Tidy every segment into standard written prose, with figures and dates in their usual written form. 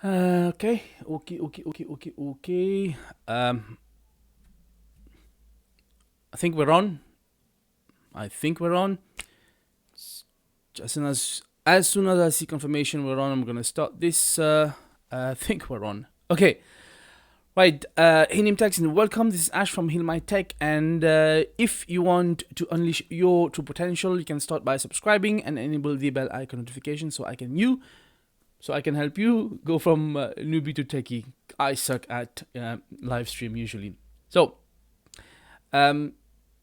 Okay. I think we're on. As soon as I see confirmation we're on, I'm gonna start this. I think we're on. Okay. Right, HealMyTech, and welcome. This is Ash from HealMyTech, and if you want to unleash your true potential, you can start by subscribing and enable the bell icon notification so I can help you go from newbie to techie. I suck at live stream usually. So,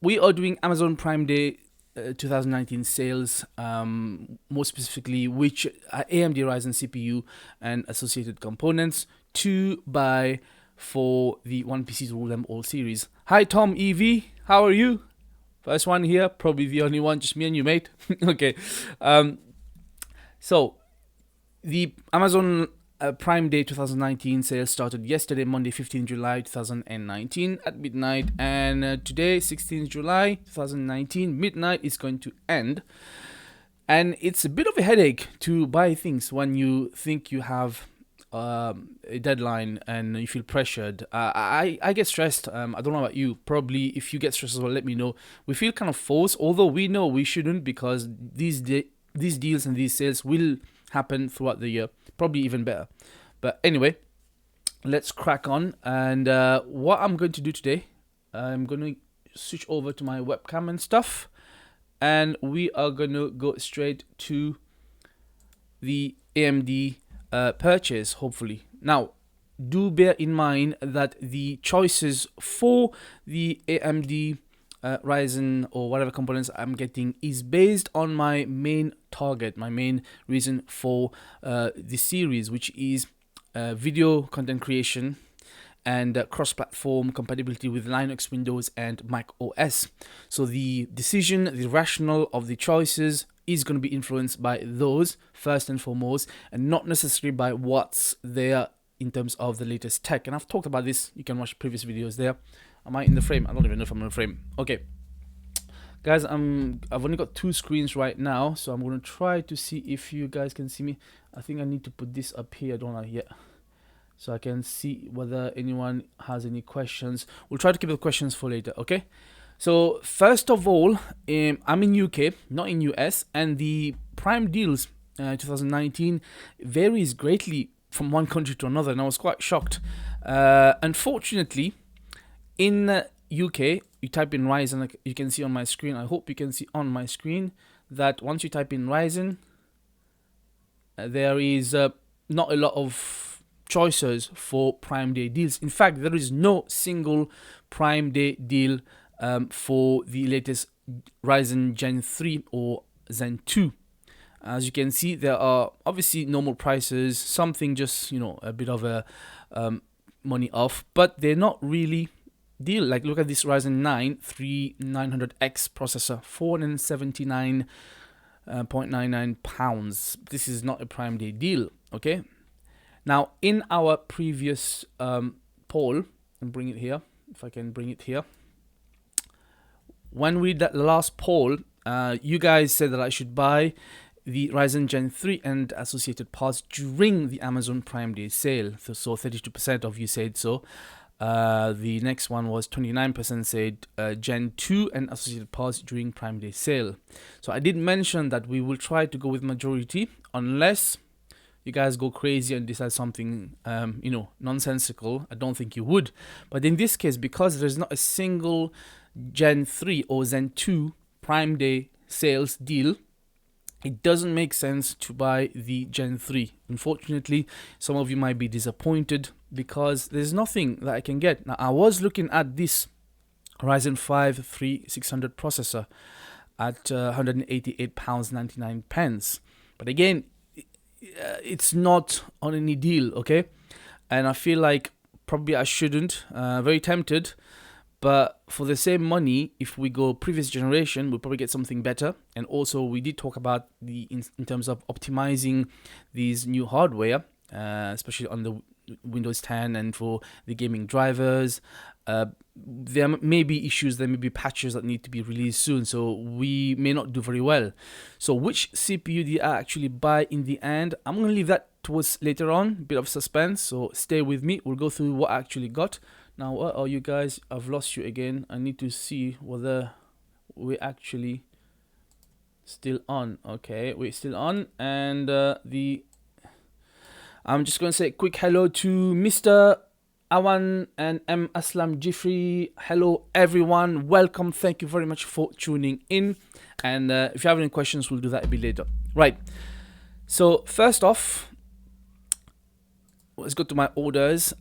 we are doing Amazon Prime Day 2019 sales, more specifically which AMD Ryzen CPU and associated components to buy for the One PC to Rule Them All series. Hi Tom EV, how are you? First one here, probably the only one, just me and you, mate. Okay, so the Amazon Prime Day 2019 sales started yesterday, Monday 15 July 2019 at midnight, and today 16 July 2019 midnight is going to end. And it's a bit of a headache to buy things when you think you have a deadline and you feel pressured. I get stressed. I don't know about you. Probably if you get stressed as well, let me know. We feel kind of forced, although we know we shouldn't, because these deals and these sales will happen throughout the year, probably even better. But anyway, let's crack on. And what I'm going to do today, I'm going to switch over to my webcam and stuff, and we are going to go straight to the AMD purchase, hopefully. Now, do bear in mind that the choices for the AMD Ryzen or whatever components I'm getting is based on my main target, my main reason for this series, which is video content creation and cross-platform compatibility with Linux, Windows, and Mac OS. So the decision, the rationale of the choices is going to be influenced by those first and foremost, and not necessarily by what's there in terms of the latest tech. And I've talked about this. You can watch previous videos there. Am I in the frame? I don't even know if I'm in the frame. Okay, guys, I've only got two screens right now, so I'm going to try to see if you guys can see me. I think I need to put this up here, don't I? Yeah, so I can see whether anyone has any questions. We'll try to keep the questions for later. Okay, so first of all, I'm in UK, not in US, and the Prime deals 2019 varies greatly from one country to another, and I was quite shocked. Unfortunately, in UK, you type in Ryzen, like you can see on my screen. I hope you can see on my screen that once you type in Ryzen, there is not a lot of choices for Prime Day deals. In fact, there is no single Prime Day deal for the latest Ryzen Gen 3 or Zen 2. As you can see, there are obviously normal prices, something just, a bit of a money off, but they're not really deal. Like, look at this Ryzen 9 3900X processor, £479.99. This is not a Prime Day deal. Okay, now in our previous poll, and bring it here, if I can bring it here, when we did that last poll, you guys said that I should buy the Ryzen Gen 3 and associated parts during the Amazon Prime Day sale. So 32% of you said so. The next one was 29% said Gen 2 and associated parts during Prime Day sale. So I did mention that we will try to go with majority, unless you guys go crazy and decide something, nonsensical. I don't think you would. But in this case, because there's not a single Gen 3 or Zen 2 Prime Day sales deal, it doesn't make sense to buy the Gen 3. Unfortunately, some of you might be disappointed because there's nothing that I can get. Now, I was looking at this Ryzen 5 3600 processor at £188.99. But again, it's not on any deal, okay? And I feel like probably I shouldn't. Very tempted. But for the same money, if we go previous generation, we'll probably get something better. And also, we did talk about in terms of optimizing these new hardware, especially on the Windows 10 and for the gaming drivers. There may be issues, there may be patches that need to be released soon, so we may not do very well. So which CPU did I actually buy in the end? I'm going to leave that towards later on, bit of suspense, so stay with me. We'll go through what I actually got. Now, what are you guys? I've lost you again. I need to see whether we're actually still on. Okay, we're still on, and I'm just going to say a quick hello to Mr. Awan and M. Aslam Jifri. Hello everyone, welcome, thank you very much for tuning in, and if you have any questions, we'll do that a bit later. Right, so first off, let's go to my orders.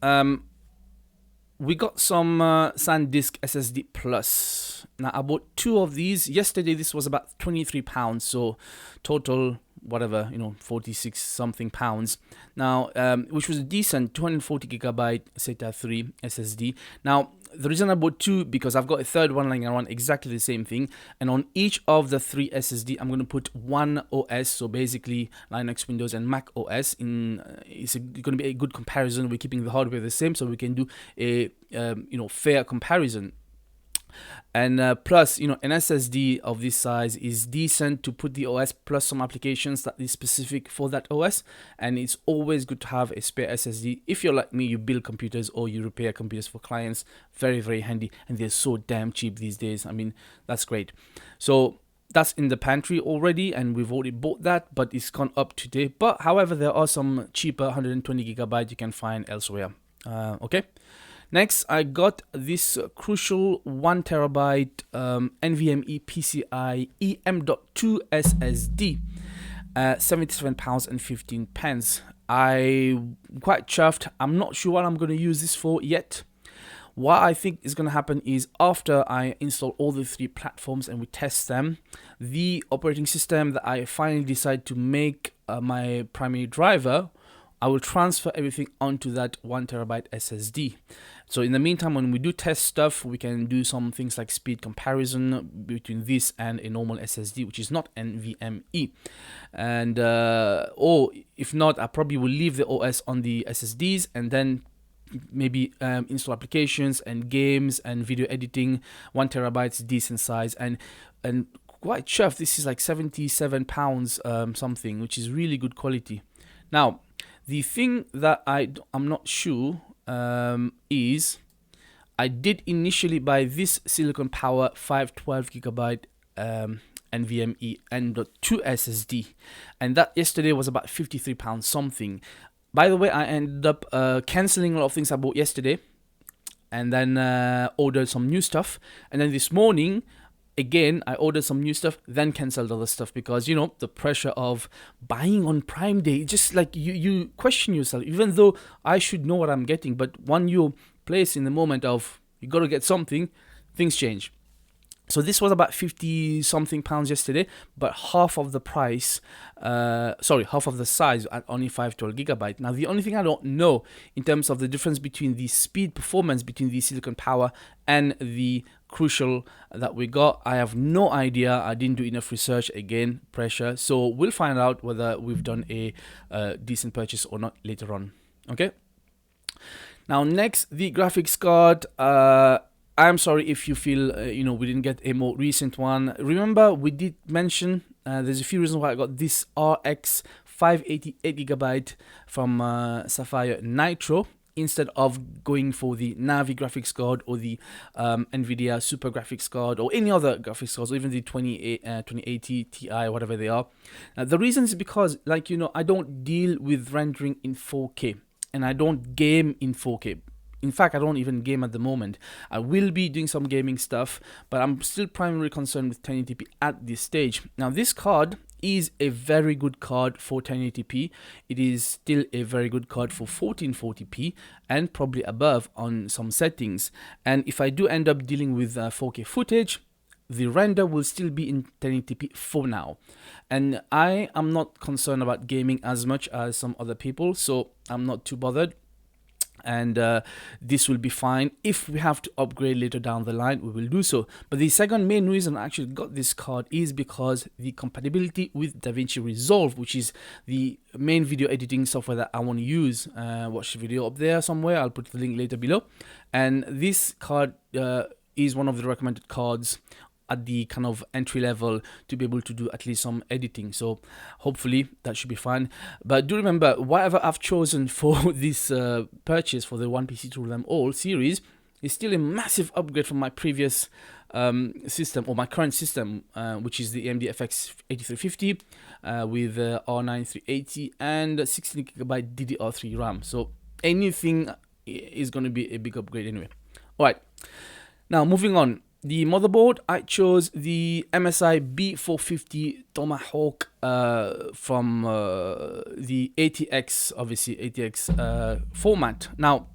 We got some Sandisk SSD Plus. Now I bought 2 of these yesterday. This was about £23, so total whatever, you know, 46 something pounds. Now which was a decent 240GB SATA 3 SSD. Now the reason I bought 2, because I've got a third one lying around exactly the same thing, and on each of the 3 SSD I'm going to put one OS, so basically Linux, Windows and Mac OS. It's going to be a good comparison. We're keeping the hardware the same, so we can do a fair comparison. And plus, you know, an SSD of this size is decent to put the OS plus some applications that is specific for that OS, and it's always good to have a spare SSD. If you're like me, you build computers or you repair computers for clients, very, very handy, and they're so damn cheap these days. I mean, that's great. So that's in the pantry already, and we've already bought that, but it's gone up today. But however, there are some cheaper 120GB you can find elsewhere. Okay. Next, I got this crucial 1TB NVMe PCI M.2 SSD, £77.15. I'm quite chuffed. I'm not sure what I'm going to use this for yet. What I think is going to happen is, after I install all the 3 platforms and we test them, the operating system that I finally decide to make my primary driver, I will transfer everything onto that 1TB SSD. So in the meantime, when we do test stuff, we can do some things like speed comparison between this and a normal SSD, which is not NVMe. And or if not, I probably will leave the OS on the SSDs and then maybe install applications and games and video editing. 1TB, decent size, and quite chuffed. This is like £77 something, which is really good quality. Now, the thing that I'm not sure is, I did initially buy this Silicon Power 512GB NVMe M.2 SSD, and that yesterday was about £53 something. By the way, I ended up cancelling a lot of things I bought yesterday, and then ordered some new stuff, and then this morning again I ordered some new stuff, then cancelled other stuff, because, you know, the pressure of buying on Prime Day, just like you question yourself, even though I should know what I'm getting, but when you place in the moment of you got to get something, things change. So this was about 50 something pounds yesterday, but half of the price, half of the size at only 512GB. Now the only thing I don't know in terms of the difference between the speed performance between the Silicon Power and the Crucial that we got, I have no idea. I didn't do enough research, again, pressure. So we'll find out whether we've done a decent purchase or not later on. Okay. Now next, the graphics card. I'm sorry if you feel, we didn't get a more recent one. Remember, we did mention there's a few reasons why I got this RX 588GB from Sapphire Nitro instead of going for the Navi graphics card or the NVIDIA Super graphics card or any other graphics cards, or even the 2080 Ti, whatever they are. The reason is because, I don't deal with rendering in 4K, and I don't game in 4K. In fact, I don't even game at the moment. I will be doing some gaming stuff, but I'm still primarily concerned with 1080p at this stage. Now, this card is a very good card for 1080p. It is still a very good card for 1440p and probably above on some settings. And if I do end up dealing with 4K footage, the render will still be in 1080p for now. And I am not concerned about gaming as much as some other people, so I'm not too bothered. and this will be fine. If we have to upgrade later down the line, we will do so. But the second main reason I actually got this card is because the compatibility with DaVinci Resolve, which is the main video editing software that I want to use. Watch the video up there somewhere, I'll put the link later below. And this card is one of the recommended cards at the kind of entry level to be able to do at least some editing, so hopefully that should be fine. But do remember, whatever I've chosen for this purchase for the One PC to Rule Them All series is still a massive upgrade from my previous system, or my current system, which is the AMD FX 8350 with R9 380 and 16GB DDR3 RAM. So anything is going to be a big upgrade anyway. All right, now moving on. The motherboard, I chose the MSI B450 Tomahawk from the ATX, obviously ATX format. Now,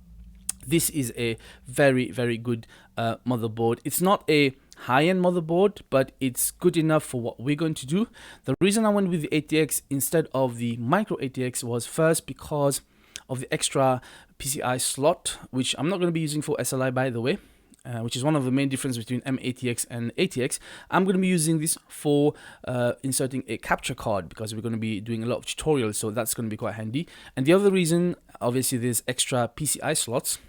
this is a very, very good motherboard. It's not a high-end motherboard, but it's good enough for what we're going to do. The reason I went with the ATX instead of the micro ATX was first because of the extra PCI slot, which I'm not going to be using for SLI, by the way. Which is one of the main differences between MATX and ATX. I'm going to be using this for inserting a capture card because we're going to be doing a lot of tutorials, so that's going to be quite handy. And the other reason, obviously, there's extra PCI slots.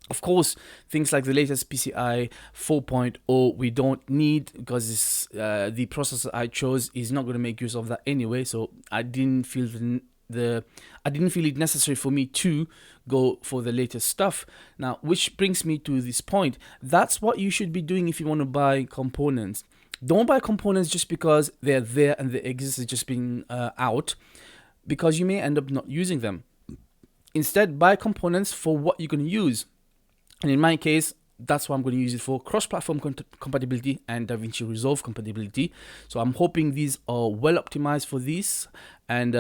Of course, things like the latest PCI 4.0 we don't need because this, the processor I chose is not going to make use of that anyway, so I didn't feel it necessary for me to go for the latest stuff. Now, which brings me to this point. That's what you should be doing if you want to buy components. Don't buy components just because they're there and they exist, it's just being out, because you may end up not using them. Instead, buy components for what you're going to use. And in my case, that's what I'm going to use it for: cross-platform compatibility and DaVinci Resolve compatibility. So I'm hoping these are well optimized for this. And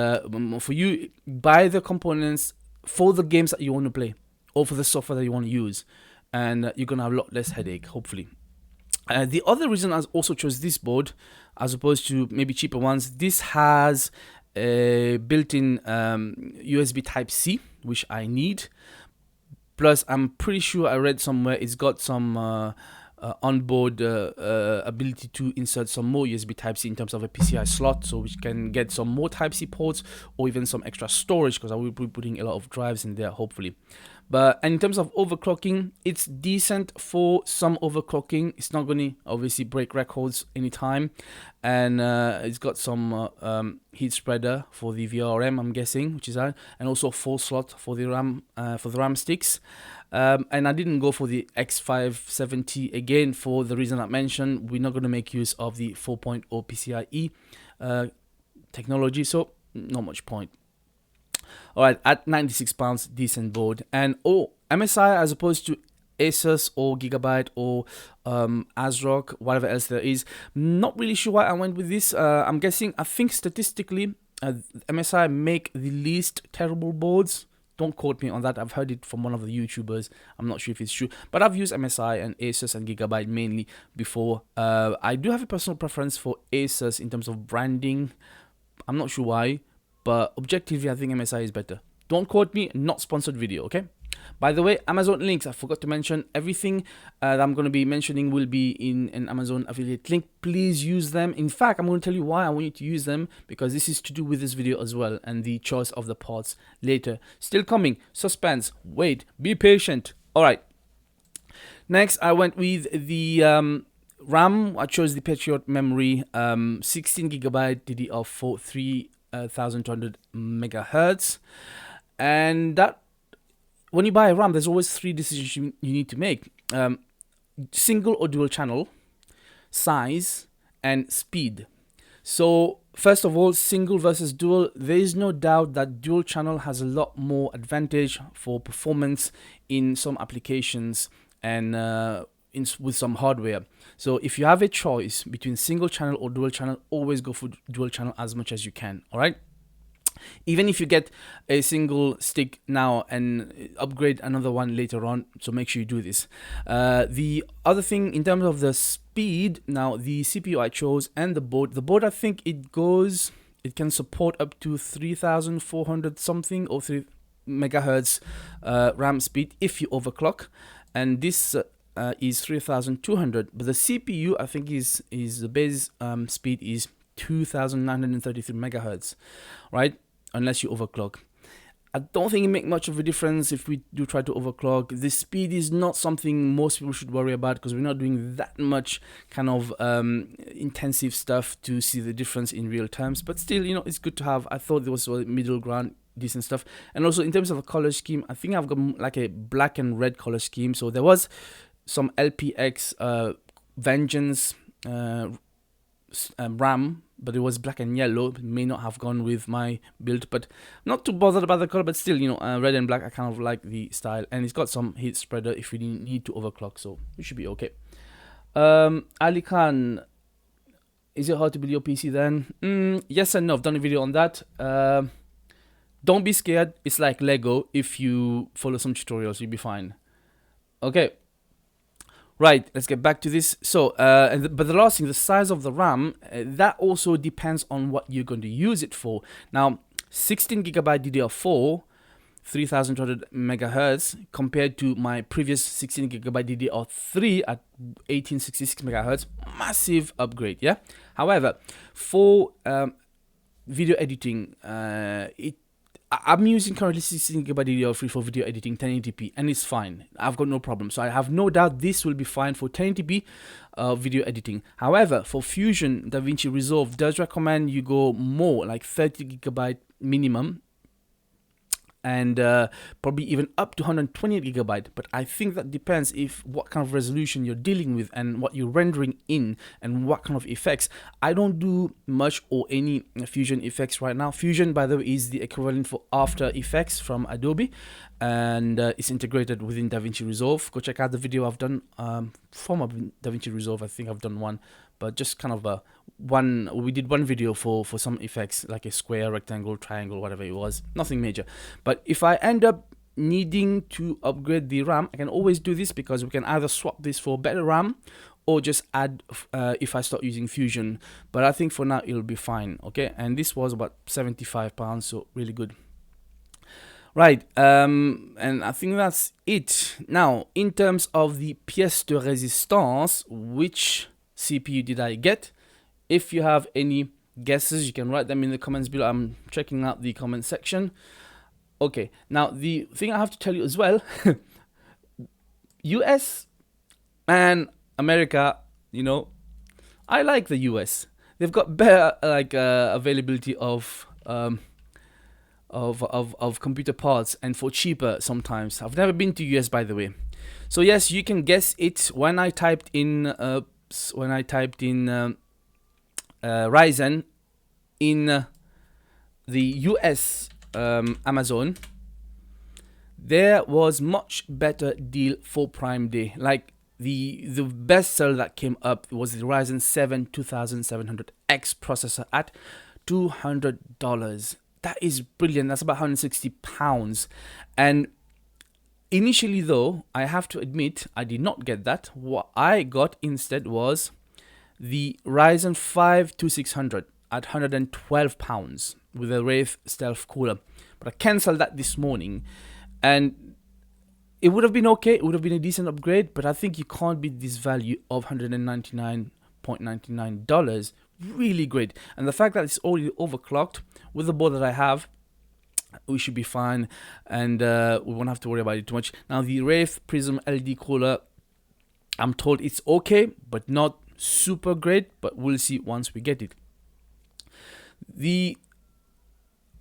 for you, buy the components for the games that you want to play or for the software that you want to use, and you're going to have a lot less headache, hopefully. The other reason I also chose this board as opposed to maybe cheaper ones, this has a built-in USB Type-C, which I need. Plus, I'm pretty sure I read somewhere it's got some onboard ability to insert some more USB Type-C in terms of a PCI slot, so we can get some more Type-C ports or even some extra storage, because I will be putting a lot of drives in there, hopefully. But in terms of overclocking, it's decent for some overclocking. It's not going to obviously break records anytime, and it's got some heat spreader for the VRM, I'm guessing, which is that, and also 4 slot for the RAM sticks. And I didn't go for the X570 again for the reason I mentioned. We're not going to make use of the 4.0 PCIe technology, so not much point. All right, at £96, decent board. And MSI, as opposed to Asus or Gigabyte or ASRock, whatever else there is, not really sure why I went with this. I think statistically, MSI make the least terrible boards. Don't quote me on that. I've heard it from one of the YouTubers. I'm not sure if it's true, but I've used MSI and Asus and Gigabyte mainly before. I do have a personal preference for Asus in terms of branding. I'm not sure why, but objectively, I think MSI is better. Don't quote me, not sponsored video, okay? By the way, Amazon links, I forgot to mention, everything that I'm going to be mentioning will be in an Amazon affiliate link. Please use them. In fact, I'm going to tell you why I want you to use them, because this is to do with this video as well, and the choice of the parts later. Still coming. Suspense. Wait. Be patient. All right. Next, I went with the RAM. I chose the Patriot memory, 16GB DDR4 3200 megahertz, and that, when you buy a RAM, there's always 3 decisions you need to make: single or dual channel, size, and speed. So first of all, single versus dual, there is no doubt that dual channel has a lot more advantage for performance in some applications and with some hardware. So if you have a choice between single channel or dual channel, always go for dual channel as much as you can. All right. Even if you get a single stick now and upgrade another one later on, so make sure you do this. The other thing in terms of the speed, now the CPU I chose and the board I think it can support up to 3400 something or megahertz RAM speed if you overclock, and this is 3200, but the CPU I think is the base speed is 2933 megahertz, right? Unless you overclock. I don't think it makes much of a difference if we do try to overclock. The speed is not something most people should worry about because we're not doing that much kind of intensive stuff to see the difference in real terms. But still, you know, it's good to have. I thought there was a middle ground, decent stuff. And also in terms of a color scheme, I think I've got like a black and red color scheme. So there was some LPX Vengeance RAM, but it was black and yellow. It may not have gone with my build, but not too bothered about the color. But still, you know, red and black, I kind of like the style, and it's got some heat spreader if we need to overclock, so we should be okay. Ali Khan, is it hard to build your PC then? Yes and no. I've done a video on that. Don't be scared. It's like Lego. If you follow some tutorials, you'll be fine. Okay. Right, let's get back to this. So, but the last thing, the size of the RAM, that also depends on what you're going to use it for. Now, 16 gigabyte DDR4, 3200 megahertz, compared to my previous 16 gigabyte DDR3 at 1866 megahertz, massive upgrade, yeah? However, for video editing, I'm using currently 16 GB DDR3 for video editing 1080p, and it's fine. I've got no problem. So I have no doubt this will be fine for 1080p video editing. However, for Fusion, DaVinci Resolve does recommend you go more, like 30 GB minimum, and probably even up to 128 GB. But I think that depends if what kind of resolution you're dealing with and what you're rendering in and what kind of effects. I don't do much or any Fusion effects right now. Fusion, by the way, is the equivalent for After Effects from Adobe, and it's integrated within DaVinci Resolve. Go check out the video I've done from DaVinci Resolve. I think I've done one, but just kind of we did one video for some effects, like a square, rectangle, triangle, whatever it was. Nothing major. But if I end up needing to upgrade the RAM, I can always do this, because we can either swap this for better RAM or just add if I start using Fusion. But I think for now it'll be fine. Okay, and this was about £75, so really good. Right, and I think that's it. Now, in terms of the pièce de résistance, which CPU did I get? If you have any guesses, you can write them in the comments below. I'm checking out the comment section. Okay, now the thing I have to tell you as well, US and America, you know, I like the US. They've got better availability of computer parts, and for cheaper sometimes. I've never been to US, by the way. So yes, you can guess it. When I typed in Ryzen in the US Amazon, there was much better deal for Prime Day. Like the best seller that came up was the Ryzen 7 2700X processor at $200. That is brilliant. That's about £160. And initially, though, I have to admit, I did not get that. What I got instead was the Ryzen 5 2600 at £112 with a Wraith Stealth cooler. But I cancelled that this morning, and it would have been okay. It would have been a decent upgrade, but I think you can't beat this value of $199.99. Really great. And the fact that it's already overclocked with the board that I have, we should be fine, and we won't have to worry about it too much. Now, the Wraith Prism LED cooler, I'm told it's okay, but not super great, but we'll see once we get it. The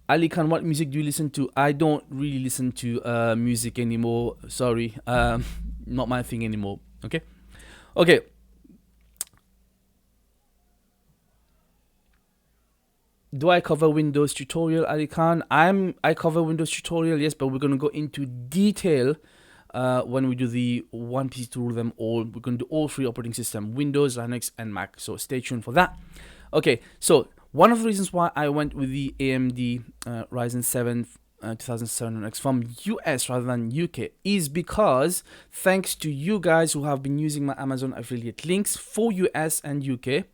Ali Khan, what music do you listen to? I don't really listen to music anymore. Sorry, not my thing anymore. Okay. Do I cover Windows tutorial, Ali Khan? I cover Windows tutorial, yes, but we're going to go into detail when we do the one PC to rule them all. We're going to do all three operating systems, Windows, Linux, and Mac. So stay tuned for that. Okay, so one of the reasons why I went with the AMD Ryzen 7 2700X from US rather than UK is because thanks to you guys who have been using my Amazon affiliate links for US and UK,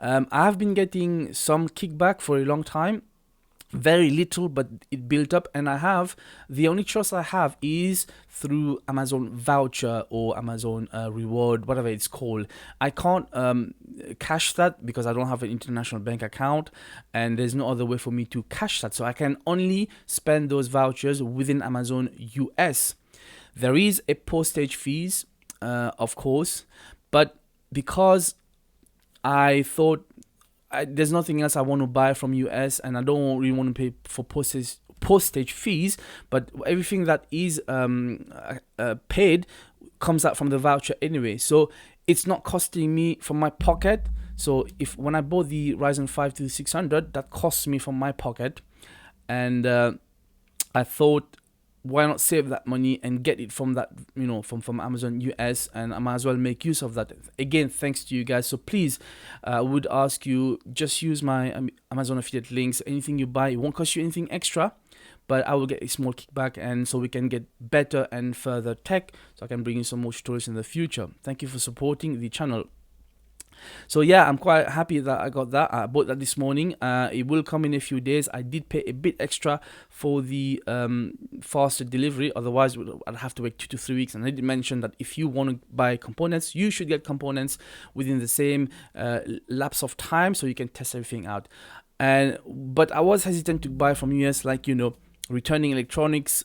I have been getting some kickback for a long time, very little, but it built up, and the only trust I have is through Amazon voucher or Amazon reward, whatever it's called. I can't cash that because I don't have an international bank account, and there's no other way for me to cash that, so I can only spend those vouchers within Amazon US. There is a postage fees, of course, but because I thought there's nothing else I want to buy from US, and I don't really want to pay for postage fees, but everything that is paid comes out from the voucher anyway, so it's not costing me from my pocket. So when I bought the Ryzen 5 2600, that cost me from my pocket, and I thought, why not save that money and get it from that, from Amazon US, and I might as well make use of that. Again, thanks to you guys. So please, I would ask you, just use my Amazon affiliate links. Anything you buy, it won't cost you anything extra, but I will get a small kickback, and so we can get better and further tech, so I can bring you some more tutorials in the future. Thank you for supporting the channel. So yeah, I'm quite happy that I got that. I bought that this morning. It will come in a few days. I did pay a bit extra for the faster delivery, otherwise I'd have to wait 2 to 3 weeks. And I did mention that if you want to buy components, you should get components within the same lapse of time, so you can test everything out. But I was hesitant to buy from US, like, returning electronics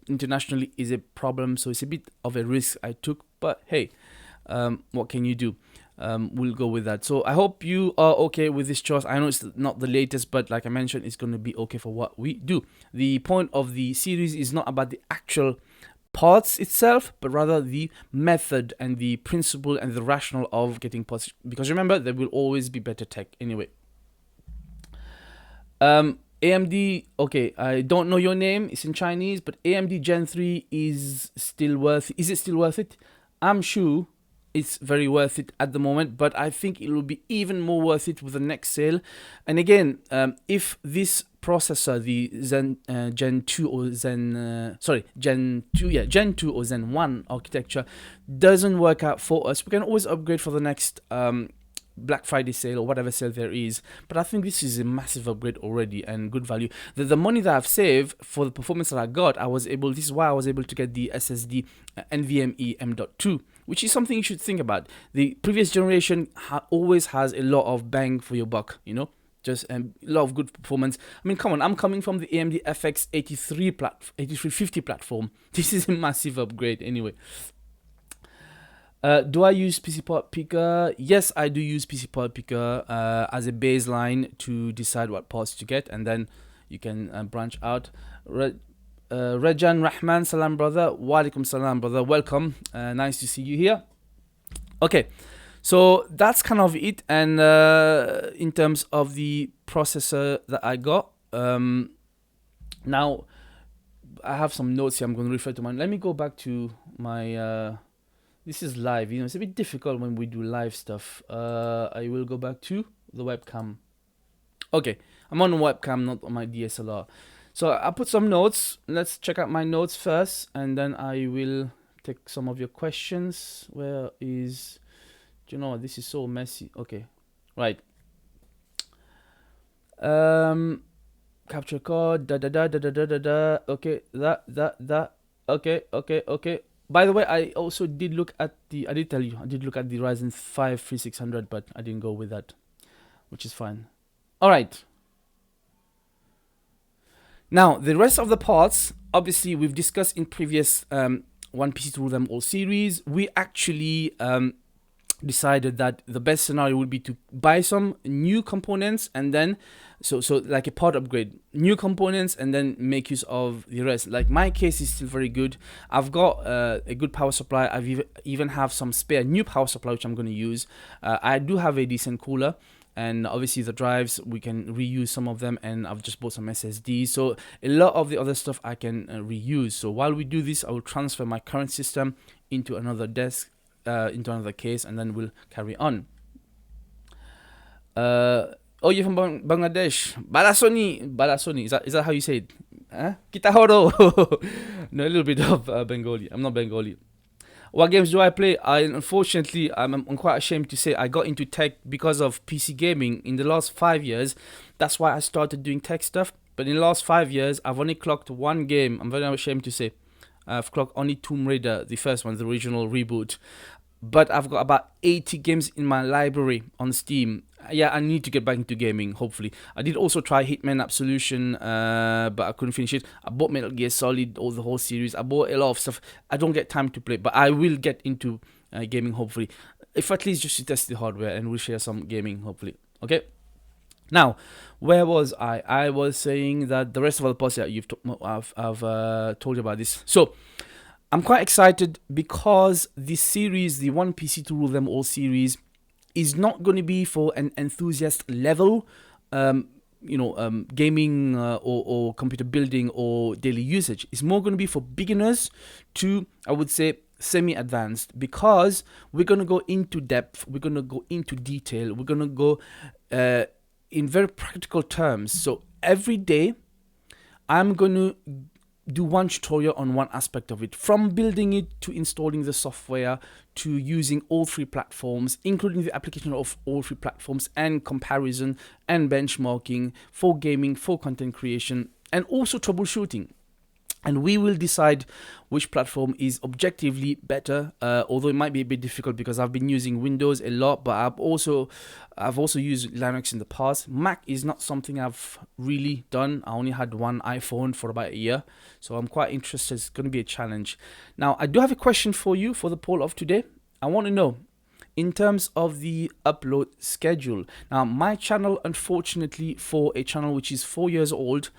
internationally is a problem, so it's a bit of a risk I took, but hey, what can you do? We'll go with that. So I hope you are okay with this choice. I know it's not the latest, but like I mentioned, it's going to be okay for what we do. The point of the series is not about the actual parts itself, but rather the method and the principle and the rationale of getting parts, because remember, there will always be better tech anyway. AMD, okay, I don't know your name, it's in Chinese, but AMD Gen 3 is it still worth it? I'm sure it's very worth it at the moment, but I think it will be even more worth it with the next sale. And again, if this processor, the Gen 2 or Gen 2 or Zen 1 architecture doesn't work out for us, we can always upgrade for the next Black Friday sale or whatever sale there is. But I think this is a massive upgrade already and good value. The money that I've saved for the performance that I got, this is why I was able to get the SSD NVMe M.2, which is something you should think about. The previous generation always has a lot of bang for your buck, just a lot of good performance. I mean, come on, I'm coming from the AMD FX 8350 platform. This is a massive upgrade anyway. Do I use PC Part Picker? Yes, I do use PC Part Picker as a baseline to decide what parts to get, and then you can branch out. Rejan Rahman, salam brother. Walaikum salam brother. Welcome. Nice to see you here. Okay, so that's kind of it. And in terms of the processor that I got, now I have some notes here. I'm going to refer to mine. Let me go back to my. This is live, it's a bit difficult when we do live stuff. I will go back to the webcam. Okay, I'm on the webcam, not on my DSLR. So I put some notes. Let's check out my notes first, and then I will take some of your questions. Where is, do you know what? This is so messy. Okay, right. Capture card, okay, that, okay. By the way, I also did look at I did look at the Ryzen 5 3600, but I didn't go with that, which is fine. All right. Now, the rest of the parts, obviously, we've discussed in previous One PC to Rule Them All series. We actually decided that the best scenario would be to buy some new components, and then so like a part upgrade, new components, and then make use of the rest. Like my case is still very good. I've got a good power supply. I've even have some spare new power supply which I'm going to use. I do have a decent cooler, and obviously the drives, we can reuse some of them, and I've just bought some SSDs, so a lot of the other stuff I can reuse. So while we do this, I will transfer my current system into another desk, into another case, and then we'll carry on. Oh, you're from Bangladesh. Balasoni. Is that how you say it? Kita horo. No, a little bit of Bengali. I'm not Bengali. What games do I play? Unfortunately, I'm quite ashamed to say I got into tech because of PC gaming. In the last 5 years, That's why I started doing tech stuff. But in the last 5 years, I've only clocked one game. I'm very ashamed to say. I've clocked only Tomb Raider, the first one, the original reboot. But I've got about 80 games in my library on Steam. Yeah, I need to get back into gaming, hopefully. I did also try Hitman Absolution, but I couldn't finish it. I bought Metal Gear Solid, the whole series. I bought a lot of stuff. I don't get time to play, but I will get into gaming, hopefully. If at least just to test the hardware, and we'll share some gaming, hopefully. Okay? Now, where was I? I was saying that the rest of the posts that I've told you about this. So, I'm quite excited because this series, the One PC to Rule Them All series, is not going to be for an enthusiast level, gaming or computer building or daily usage. It's more going to be for beginners to, I would say, semi-advanced, because we're going to go into depth, we're going to go into detail, we're going to go in very practical terms. So every day, I'm going to do one tutorial on one aspect of it, from building it to installing the software to using all three platforms, including the application of all three platforms and comparison and benchmarking for gaming, for content creation, and also troubleshooting. And we will decide which platform is objectively better, although it might be a bit difficult because I've been using Windows a lot, but I've also used Linux in the past. Mac is not something I've really done. I only had one iPhone for about a year, so I'm quite interested. It's going to be a challenge. Now, I do have a question for you for the poll of today. I want to know, in terms of the upload schedule. Now, my channel, unfortunately, for a channel which is 4 years old,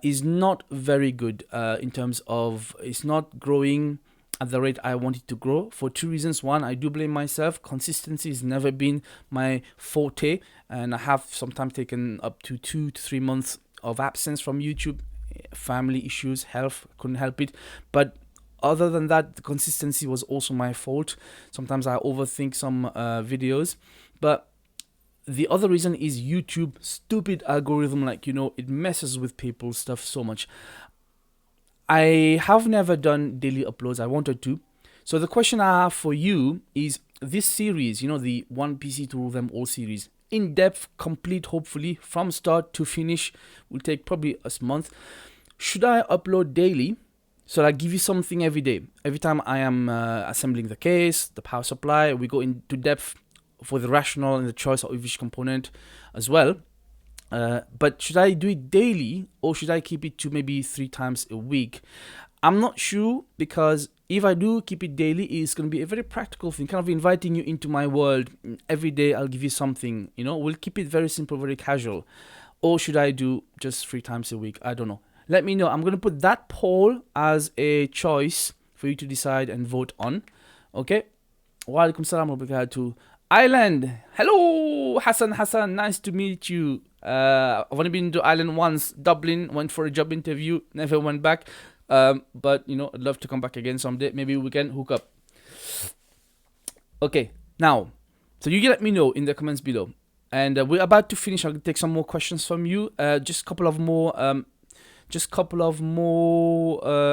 is not very good in terms of it's not growing at the rate I want it to grow, for two reasons. One, I do blame myself. Consistency has never been my forte, and I have sometimes taken up to 2 to 3 months of absence from YouTube. Family issues, health, couldn't help it. But other than that, the consistency was also my fault. Sometimes I overthink some videos. But the other reason is YouTube, stupid algorithm, it messes with people's stuff so much. I have never done daily uploads. I wanted to. So the question I have for you is this series, the One PC to Rule Them All series, in depth, complete, hopefully, from start to finish, will take probably a month. Should I upload daily? So I give you something every day. Every time I am assembling the case, the power supply, we go into depth for the rationale and the choice of each component as well. But should I do it daily, or should I keep it to maybe 3 times a week? I'm not sure, because if I do keep it daily, it's going to be a very practical thing, kind of inviting you into my world. Every day I'll give you something, we'll keep it very simple, very casual. Or should I do just 3 times a week? I don't know. Let me know. I'm going to put that poll as a choice for you to decide and vote on. Okay? Wa alaikum salam wa barakatuh. Ireland. Hello, Hassan. Nice to meet you. I've only been to Ireland once. Dublin. Went for a job interview. Never went back. But, I'd love to come back again someday. Maybe we can hook up. Okay. Now, so you let me know in the comments below. And we're about to finish. I'll take some more questions from you. Just a couple of more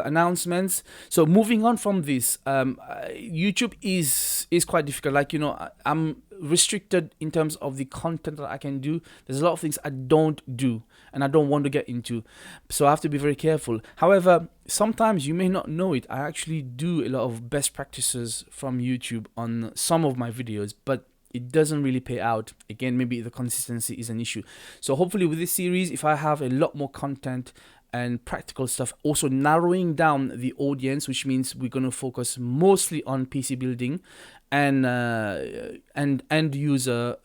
announcements. So moving on from this, YouTube is quite difficult. I'm restricted in terms of the content that I can do. There's a lot of things I don't do and I don't want to get into, so I have to be very careful. However, sometimes you may not know it, I actually do a lot of best practices from YouTube on some of my videos, but it doesn't really pay out. Again, maybe the consistency is an issue. So hopefully with this series, if I have a lot more content and practical stuff, also narrowing down the audience, which means we're going to focus mostly on PC building and end user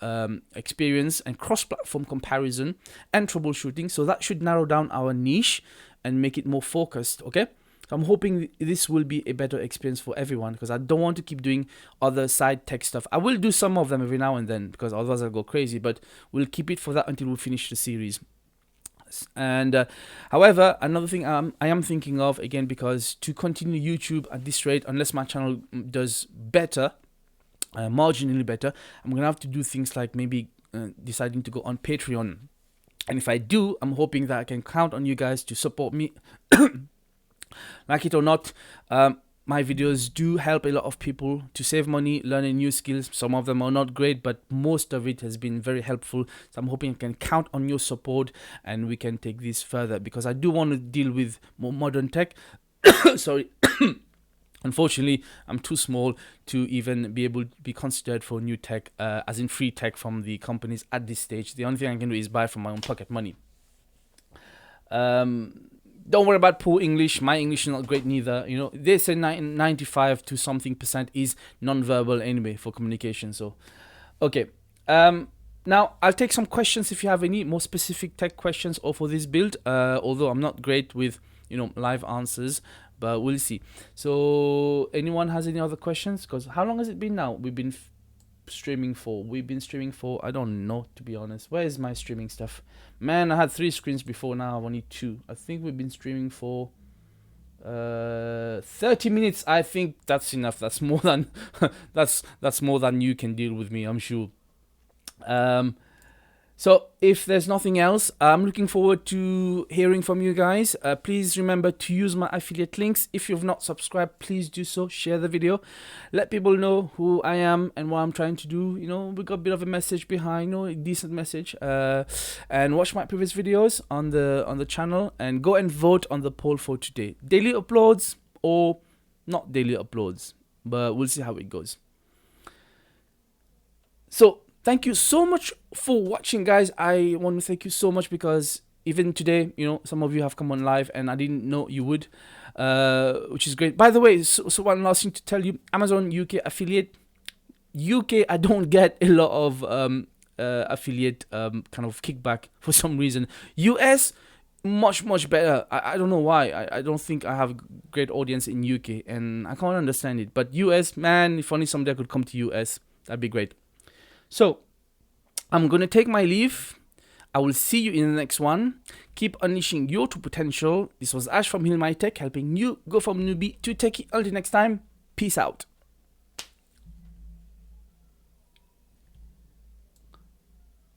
experience and cross-platform comparison and troubleshooting. So that should narrow down our niche and make it more focused. Okay, so I'm hoping this will be a better experience for everyone, because I don't want to keep doing other side tech stuff. I will do some of them every now and then, because otherwise I'll go crazy, but we'll keep it for that until we finish the series. And however, another thing I am thinking of, again, because to continue YouTube at this rate, unless my channel does better, marginally better, I'm gonna have to do things like maybe deciding to go on Patreon. And if I do, I'm hoping that I can count on you guys to support me. Like it or not, my videos do help a lot of people to save money, learning new skills. Some of them are not great, but most of it has been very helpful. So I'm hoping I can count on your support and we can take this further, because I do want to deal with more modern tech. Sorry. Unfortunately, I'm too small to even be able to be considered for new tech, as in free tech from the companies at this stage. The only thing I can do is buy from my own pocket money. Don't worry about poor English. My English is not great neither. You know, they say 95 to something % is non-verbal anyway for communication. So, okay. Now, I'll take some questions if you have any more specific tech questions or for this build. Although I'm not great with, you know, live answers, but we'll see. So, anyone has any other questions? Because how long has it been now? We've been streaming for, I don't know, to be honest. Where is my streaming stuff? Man, I had 3 screens before, now I only 2. I think we've been streaming for 30 minutes. I think that's enough. That's more than that's more than you can deal with me, I'm sure. So if there's nothing else, I'm looking forward to hearing from you guys. Please remember to use my affiliate links. If you've not subscribed, please do so. Share the video. Let people know who I am and what I'm trying to do. You know, we got a bit of a message behind, you know, a decent message. And watch my previous videos on the channel and go and vote on the poll for today. Daily uploads or not daily uploads, but we'll see how it goes. So thank you so much for watching, guys. I want to thank you so much, because even today, you know, some of you have come on live and I didn't know you would, which is great. By the way, so one last thing to tell you, Amazon UK affiliate. UK, I don't get a lot of affiliate kind of kickback for some reason. US, much better. I don't know why. I don't think I have a great audience in UK and I can't understand it. But US, man, if only someday I could come to US, that'd be great. So, I'm going to take my leave. I will see you in the next one. Keep unleashing your true potential. This was Ash from HealMyTech, helping you go from newbie to techie. Until next time, peace out.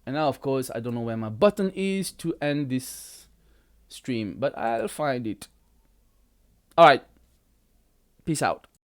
And now, of course, I don't know where my button is to end this stream, but I'll find it. Alright, peace out.